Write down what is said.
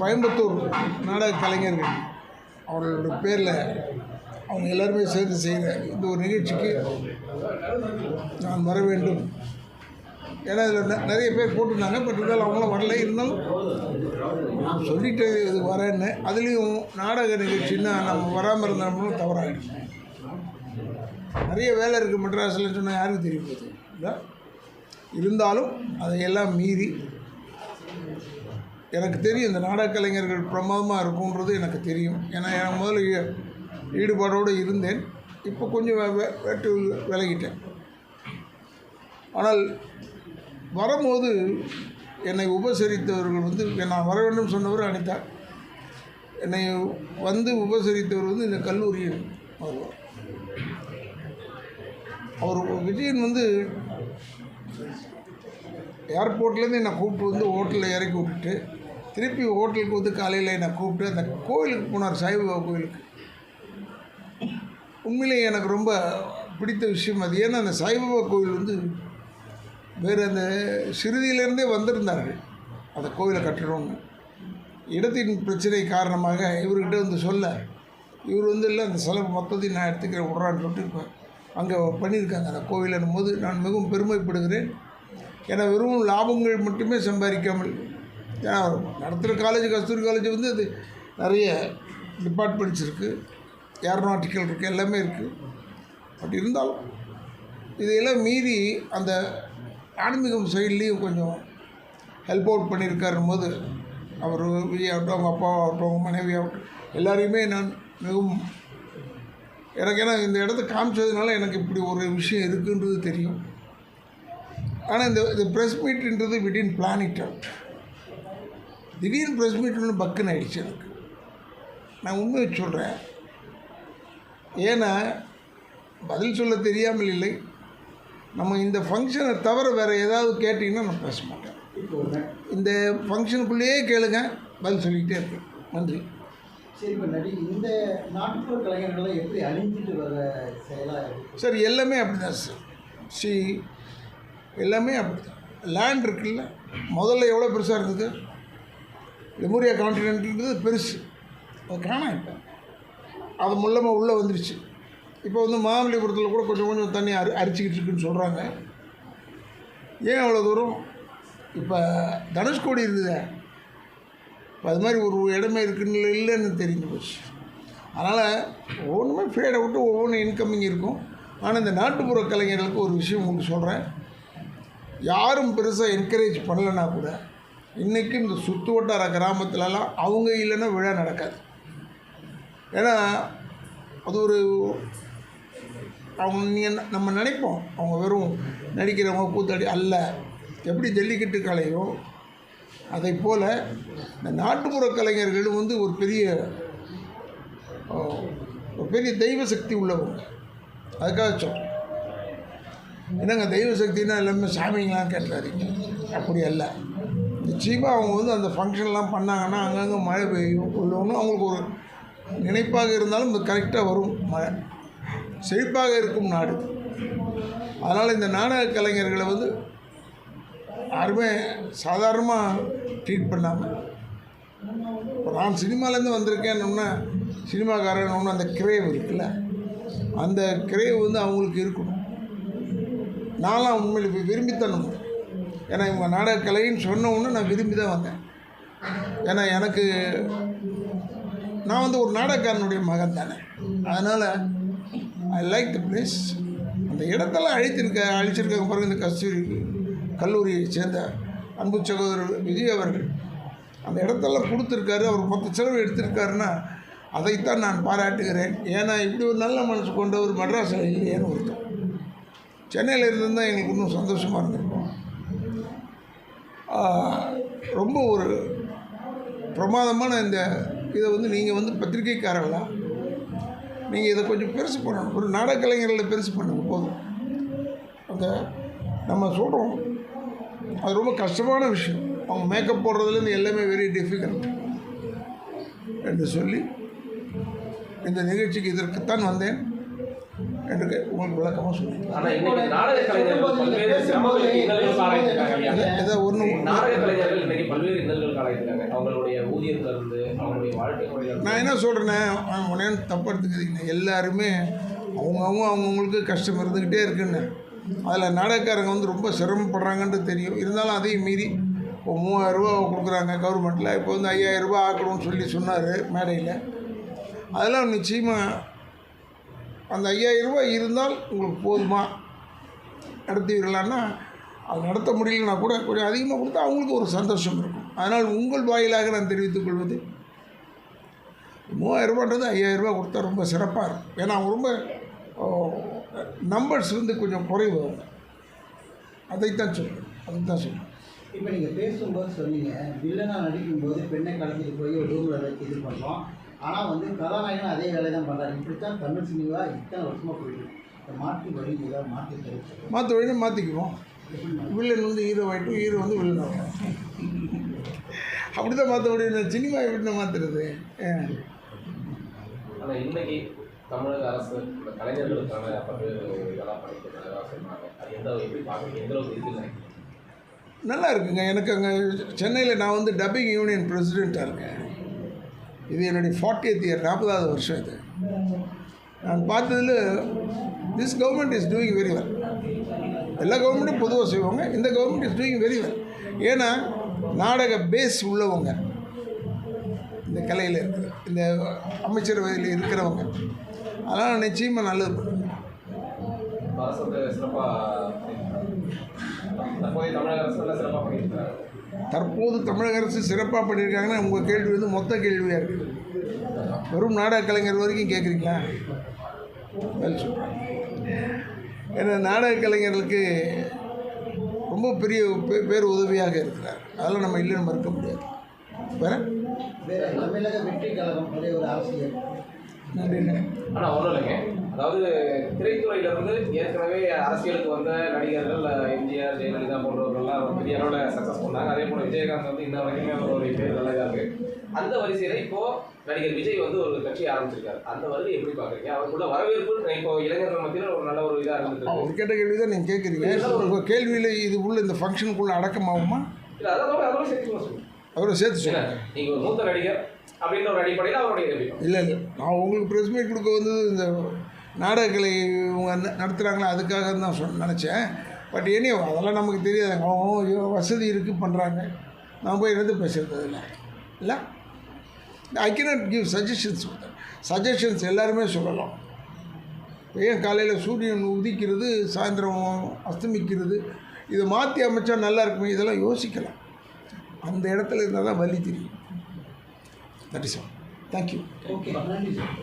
கோயம்புத்தூர் நாடக கலைஞர்கள் அவர்களோட பேரில் அவங்க எல்லாருமே சேர்ந்து செய்கிற இந்த ஒரு நிகழ்ச்சிக்கு நான் வர வேண்டும். ஏன்னா இதில் நிறைய பேர் போட்டிருந்தாங்க. பட் இருந்தாலும் அவங்களும் வரல. இருந்தாலும் நான் சொல்லிட்டு இது வரேன்னு. அதுலேயும் நாடக நிகழ்ச்சின்னா நம்ம வராமல் இருந்தோம்னா தவறாகிடும். நிறைய வேலை இருக்குது மெட்ராஸில் சொன்னால் யாருக்கும் தெரிய போகுது இல்லை. இருந்தாலும் அதையெல்லாம் மீறி எனக்கு தெரியும் இந்த நாடக கலைஞர்கள் பிரமாதமாக இருக்குன்றது எனக்கு தெரியும். ஏன்னா எனக்கு முதல்ல ஈடுபாடோடு இருந்தேன். இப்போ கொஞ்சம் வெட்டு விலகிட்டேன். ஆனால் வரும்போது என்னை உபசரித்தவர்கள் வந்து நான் வர வேண்டும் சொன்னவர் அனிதா. என்னை வந்து உபசரித்தவர் வந்து இந்த கல்லூரியில் வருவார். அவர் விஜயன் வந்து ஏர்போர்ட்லேருந்து என்னை கூப்பிட்டு வந்து ஹோட்டலில் இறக்கி விட்டுட்டு திருப்பி ஹோட்டலுக்கு வந்து காலையில் என்னை கூப்பிட்டு அந்த கோயிலுக்கு போனார், சாய்பாபா கோயிலுக்கு. உண்மையிலேயே எனக்கு ரொம்ப பிடித்த விஷயம் அது. ஏன்னா அந்த சாய்பாபா கோயில் வந்து வேறு அந்த சிறுதியிலேருந்தே வந்திருந்தார்கள் அந்த கோயிலை கட்டணும்னு. இடத்தின் பிரச்சனை காரணமாக இவர்கிட்ட வந்து சொல்ல இவர் வந்து இல்லை அந்த செலவு மொத்தத்தையும் நான் எடுத்துக்கிறேன் விட்றான்னு சொல்லிட்டு இப்போ அங்கே பண்ணியிருக்காங்க அந்த கோயிலுன்னும் போது நான் மிகவும் பெருமைப்படுகிறேன். ஏன்னா வெறும் லாபங்கள் மட்டுமே சம்பாதிக்காமல், ஏன்னா நடத்துகிற காலேஜ் கஸ்தூரி காலேஜ் வந்து அது நிறைய டிபார்ட்மெண்ட்ஸ் இருக்குது, ஏரோநாட்டிக்கல் இருக்குது, எல்லாமே இருக்குது. பட் இருந்தாலும் இதையெல்லாம் மீறி அந்த ஆன்மீகம் சைட்லேயும் கொஞ்சம் ஹெல்ப் அவுட் பண்ணியிருக்காருன்னு போது அவர் விஜய் ஆகட்டும், அவங்க அப்பாவாகட்டும், அவங்க மனைவி ஆகட்டும், எல்லாரையுமே நான் மிகவும் எனக்கு ஏன்னா இந்த இடத்த காமிச்சதுனால எனக்கு இப்படி ஒரு விஷயம் இருக்குன்றது தெரியும். ஆனால் இந்த ப்ரெஸ் மீட்டுன்றது விடின் பிளான் இட் அவுட். திடீர்னு ப்ரெஸ் மீட்னு பக்குன்னு ஆகிடுச்சு எனக்கு. நான் உண்மையை சொல்கிறேன். ஏன்னா பதில் சொல்ல தெரியாமல் இல்லை. நம்ம இந்த ஃபங்க்ஷனை தவிர வேறு ஏதாவது கேட்டிங்கன்னா நான் பேச மாட்டேன். இந்த ஃபங்க்ஷனுக்குள்ளேயே கேளுங்க, பதில் சொல்லிக்கிட்டே இருக்கேன். நன்றி. சரி, இப்போ இந்த நாட்டுப்புற கலைஞர்களை எப்படி அழிஞ்சிட்டு வர செயலாக சார் எல்லாமே அப்படி தான் சார். எல்லாமே அப்படி தான். லேண்ட் இருக்குல்ல, முதல்ல எவ்வளோ பெருசாக இருந்தது, லெமூரியா கான்டினென்ட்ன்றது பெருசு, அது காணாம். இப்போ அது மூலமாக உள்ளே வந்துடுச்சு. இப்போ வந்து மாமல்லிபுரத்தில் கூட கொஞ்சம் கொஞ்சம் தண்ணி அரிச்சிக்கிட்டு இருக்குன்னு சொல்கிறாங்க. ஏன் அவ்வளோ தூரம்? இப்போ தனுஷ்கோடி இருந்தது, இப்போ அது மாதிரி ஒரு இடமே இருக்குன்னு இல்லைன்னு தெரிஞ்சு போச்சு. அதனால் ஒவ்வொன்றுமே ஃபேட் அவுட்டு ஒவ்வொன்றும் இன்கமிங் இருக்கும். ஆனால் இந்த நாட்டுப்புற கலைஞர்களுக்கு ஒரு விஷயம் உங்களுக்கு சொல்கிறேன். யாரும் பெருசாக என்கரேஜ் பண்ணலைன்னா கூட இன்றைக்கும் இந்த சுற்று வட்டார கிராமத்துலலாம் அவங்க இல்லைன்னா விழா நடக்காது. ஏன்னா அது ஒரு அவங்க நம்ம நினைப்போம் அவங்க வெறும் நடிக்கிறவங்க கூத்தாடி அல்ல. எப்படி ஜல்லிக்கட்டு கலையோ அதை போல் இந்த நாட்டுப்புற கலைஞர்கள் வந்து ஒரு பெரிய தெய்வ சக்தி உள்ளவங்க. அதுக்காக சொல்கிறேன். என்னங்க தெய்வ சக்தின்னா எல்லாமே சாமிங்களாம் கேட்டுறாதீங்க, அப்படி அல்ல. நிச்சயமாக அவங்க வந்து அந்த ஃபங்க்ஷன்லாம் பண்ணாங்கன்னா அங்கங்கே மழை பெய்யும் உள்ளவொன்று அவங்களுக்கு ஒரு நினைப்பாக இருந்தாலும் இது கரெக்டாக வரும். மழை செழிப்பாக இருக்கும் நாடு. அதனால் இந்த நாடக கலைஞர்களை வந்து யாருமே சாதாரணமாக ட்ரீட் பண்ணாமல், இப்போ நான் சினிமாலேருந்து வந்திருக்கேன்னொன்னே சினிமாக்காரன்னு அந்த கிரேவ் இருக்குல்ல, அந்த கிரேவ் வந்து அவங்களுக்கு இருக்கணும். நான்லாம் உண்மையில் இப்போ விரும்பித்தான் வந்தேன். ஏன்னா இவங்க நாடக கலைன்னு சொன்ன உடனே நான் விரும்பி தான் வந்தேன். ஏன்னா எனக்கு நான் வந்து ஒரு நாடகக்காரனுடைய மகன் தானே. அதனால் ஐ லைக் த பிளேஸ். அந்த இடத்தெல்லாம் அழிச்சிருக்காங்க பாருங்கள். இந்த கஸ்தூரி கல்லூரியை சேர்ந்த அன்பு சகோதரர் விஜய் அவர்கள் அந்த இடத்தெல்லாம் கொடுத்துருக்காரு. அவர் மொத்த செலவு எடுத்திருக்காருன்னா அதைத்தான் நான் பாராட்டுகிறேன். ஏன்னா இப்படி ஒரு நல்ல மனசு கொண்ட ஒரு மெட்ராஸில் இல்லையேன்னு ஒருத்தர். சென்னையில் இருந்தால் எங்களுக்கு இன்னும் சந்தோஷமாக இருந்திருக்கும். ரொம்ப ஒரு பிரமாதமான இந்த இதை வந்து நீங்கள் வந்து பத்திரிகைக்காரர்களா நீங்கள் இதை கொஞ்சம் பெருசு பண்ணணும். ஒரு நாடக கலைஞர்களை பெருசு பண்ணுங்க போதும். அந்த நம்ம சொல்கிறோம் அது ரொம்ப கஷ்டமான விஷயம். அவங்க மேக்கப் போடுறதுலேருந்து எல்லாமே வெரி டிஃபிகல்ட் என்று சொல்லி இந்த நிகழ்ச்சிக்கு இதற்குத்தான் வந்தேன். என்று உங்களுக்கு விளக்கமாக சொல்லுங்கள். ஆனால் இன்னைக்கு நாடக கலைஞர்கள் பல்வேறு சிரமங்களுக்கு இன்னல்களுக்கு ஆளாயிருக்காங்க. ஏதோ ஒன்று நாடக கலைஞர்கள் இன்னைக்கு பல்வேறு இன்னல்களுக்கு ஆளாயிருக்காங்க. அவங்களுடைய ஊதியத்துல இருந்து அவங்களுடைய வாழ்க்கை முறையில நான் என்ன சொல்கிறேன்னே, உடனே தப்பு எடுத்துக்கிறீங்க. எல்லாருமே அவங்கவுங்களுக்கு கஷ்டம் இருந்துக்கிட்டே இருக்குன்னு. அதில் நாடகக்காரங்க வந்து ரொம்ப சிரமப்படுறாங்கன்றது தெரியும். இருந்தாலும் அதையும் மீறி இப்போ 3000 ரூபா கொடுக்குறாங்க கவர்மெண்ட்டில். இப்போ வந்து 5000 ரூபா ஆக்கணும்னு சொன்னார் மேடையில். அதெல்லாம் நிச்சயமாக அந்த 5000 ரூபா இருந்தால் உங்களுக்கு போதுமா நடத்துவீர்களான்னா, அது நடத்த முடியலன்னா கூட கொஞ்சம் அதிகமாக கொடுத்தா அவங்களுக்கு ஒரு சந்தோஷம் இருக்கும். அதனால் உங்கள் வாயிலாக நான் தெரிவித்துக் கொள்வது, 3000 ரூபான்றது 5000 ரூபா கொடுத்தா ரொம்ப சிறப்பாக இருக்கும். ஏன்னா அவங்க ரொம்ப நம்பர்ஸ் வந்து கொஞ்சம் குறைவு. அதைத்தான் சொல்லுவேன். இப்போ நீங்கள் பேசும்போது சொன்னீங்க, வில்லனாக நடிக்கும்போது பெண்ணை கடத்திட்டு போய் ஒரு ரூமில் வச்சு இது பண்ணுறோம். ஆனால் வந்து கதாநாயகன் அதே வேலையை தான் பண்ணுறாரு. இப்படித்தான் தமிழ் சினிமா இத்தனை வருஷமாக போயிட்டு இந்த மாற்றி வழி ஏதாவது மாற்றி தருவோம். மாற்ற வழின்னு மாற்றிக்குவோம். வில்லன் வந்து ஹீரோ ஆகிட்டும், ஹீரோ வந்து வில்லன் ஆகும். அப்படி தான் மாற்ற முடியும். சினிமா எப்படி மாற்றுறது? ஆனால் இன்னைக்கு தமிழக அரசு இந்த கலைஞர்களுக்கான பல்வேறு இதெல்லாம் பண்ணிக்கிறதா சொன்னாங்க. அது எப்படி பார்க்குறீங்க? எந்த அளவுக்கு இருக்குன்னு நினைக்கிறீங்க? நல்லா இருக்குங்க. எனக்கு அங்கே சென்னையில் நான் வந்து டப்பிங் யூனியன் பிரசிடெண்ட்டாக இருக்கேன். இது என்னுடைய 40th இயர், 40வது வருஷம் இது. நான் பார்த்ததில் this government is doing very well. எல்லா கவர்மெண்ட்டும் பொதுவாக செய்வாங்க, இந்த government is doing very well. ஏன்னா நாடக பேஸ் உள்ளவங்க, இந்த கலையில் இருக்கிற இந்த அமைச்சரவையில் இருக்கிறவங்க, அதனால் நிச்சயமாக நல்லது பண்ணுங்க. தற்போது தமிழக அரசு சிறப்பாக பண்ணியிருக்காங்கன்னா உங்கள் கேள்வி வந்து மொத்த கேள்வியாக இருக்குது. வெறும் நாடக கலைஞர் வரைக்கும் கேட்குறீங்களா? சொல்கிறேன். ஏன்னா நாடக கலைஞர்களுக்கு ரொம்ப பெரிய பேர் உதவியாக இருக்கிறார். அதெல்லாம் நம்ம இல்லைன்னு மறுக்க முடியாது. வேறு தமிழக வெற்றி கழகம் அதே ஒரு அரசியல். நன்றிங்க. ஆனால் ஒன்றும் இல்லைங்க, அதாவது திரைத்துறையிலிருந்து ஏற்கனவே அரசியலுக்கு வந்த நடிகர்கள் எம்ஜிஆர், ஜெயலலிதா போன்றவர்கள்லாம் பெரிய அளவில் சக்ஸஸ் பண்ணாங்க. அதே போல் விஜயகாந்த் வந்து இன்ன வரைக்குமே அவருடைய பேர் நல்லா இருக்குது. அந்த வரிசையில் இப்போது நடிகர் விஜய் வந்து ஒரு கட்சி ஆரம்பிச்சிருக்காரு. அந்த வருகை எப்படி பார்க்குறீங்க? அவருக்குள்ள வரவேற்பு இப்போ இளைஞர்கள் மத்தியில் ஒரு நல்ல ஒரு இதாக இருந்துருக்கு. அவர் கேட்ட கேள்வி தான் நீங்கள் கேட்குறீங்க. உங்கள் கேள்வியில் இது உள்ள இந்த ஃபங்க்ஷனுக்குள்ளே அடக்கமாகுமா? இல்லை, அதோட சேர்த்து சொல்லுங்கள். அவரை சேர்த்து சொல்லுங்கள். நீங்கள் ஒரு மூத்த நடிகர் அப்படின்ற ஒரு அடிப்படையில் அவருடைய இல்லை நான் உங்களுக்கு ப்ரெஸ் மீட் கொடுக்க வந்து இந்த நாடகக்கலை இவங்க நடத்துகிறாங்களா அதுக்காக தான் நினச்சேன். பட் ஏனே அதெல்லாம் நமக்கு தெரியாது. அவங்க வசதி இருக்குது பண்ணுறாங்க. நான் போய் எடுத்து பேசுகிறது இல்லை. ஐ கேனாட் கிவ் சஜஷன்ஸ் எல்லாருமே சொல்லலாம். ஏன் காலையில் சூரியன் உதிக்கிறது, சாயந்தரம் அஸ்தமிக்கிறது, இதை மாற்றி அமைச்சா நல்லா இருக்குமே, இதெல்லாம் யோசிக்கலாம். அந்த இடத்துல இருந்தால் தான் வலி தெரியும். That is all. Thank you. Okay, நன்றி சார்.